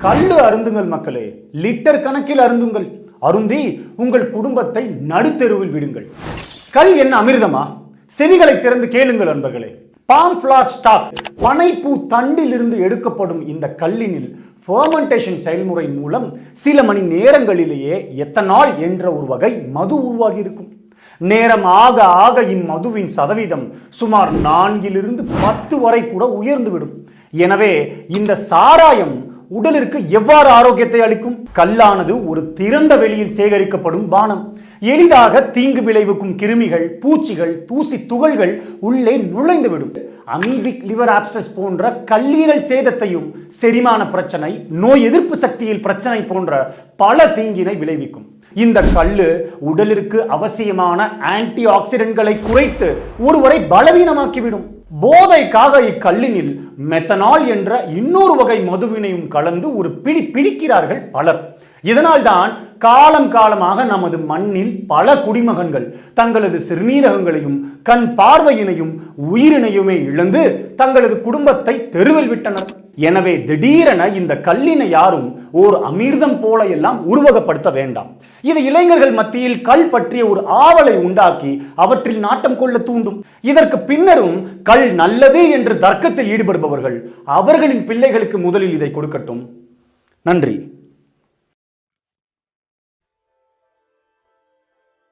கள்ளு அருந்துங்கள் மக்களே, லிட்டர் கணக்கில் அருந்துங்கள். அருந்தி உங்கள் குடும்பத்தை நடுத்தெருவில் விடுங்கள். கல் என்ன அமிர்தமா? செவிகளை திறந்து கேளுங்கள் அன்பர்களே. பாம் ஃபிளார் ஸ்டாக், பனைப்பூ தண்டில் இருந்து எடுக்கப்படும் இந்த கல்லினில் ஃபெர்மெண்டேஷன் செயல்முறை மூலம் சில மணி நேரங்களிலேயே எத்தனால் என்ற ஒரு வகை மது உருவாகி இருக்கும். நேரம் ஆக ஆக இம்மதுவின் சதவீதம் சுமார் 4 to 10 வரை கூட உயர்ந்துவிடும். எனவே இந்த சாராயம் உடலிற்கு எவ்வாறு ஆரோக்கியத்தை அளிக்கும்? கல்லானது ஒரு திறந்த வெளியில் சேகரிக்கப்படும் பானம். எளிதாக தீங்கு விளைவிக்கும் கிருமிகள், பூச்சிகள், தூசி துகள்கள் உள்ளே நுழைந்துவிடும். அமீபிக் லிவர் ஆப்சஸ் போன்ற கல்லீரல் சேதத்தையும், செரிமான பிரச்சனை, நோய் எதிர்ப்பு சக்தியில் பிரச்சனை போன்ற பல தீங்கினை விளைவிக்கும். இந்த கல்லு உடலிற்கு அவசியமான ஆன்டி ஆக்சிடென்ட்களை குறைத்து ஒருவரை பலவீனமாக்கிவிடும். போதைக்காக இக்கல்லினில் மெத்தனால் என்ற இன்னொரு வகை மதுவினையும் கலந்து ஒரு பிடிக்கிறார்கள் பலர். இதனால்தான் காலம் காலமாக நமது மண்ணில் பல குடிமகன்கள் தங்களது சிறுநீரகங்களையும் கண் பார்வையினையும் உயிரினையுமே இழந்து தங்களது குடும்பத்தை தெருவில் விட்டனர். எனவே திடீரென இந்த கல்லினை யாரும் ஓர் அமிர்தம் போல எல்லாம் உருவகப்படுத்த வேண்டாம். இது இளைஞர்கள் மத்தியில் கல் பற்றிய ஒரு ஆவலை உண்டாக்கி அவற்றில் நாட்டம் கொள்ள தூண்டும். இதற்கு பின்னரும் கல் நல்லது என்று தர்க்கத்தில் ஈடுபடுபவர்கள் அவர்களின் பிள்ளைகளுக்கு முதலில் இதை கொடுக்கட்டும். நன்றி.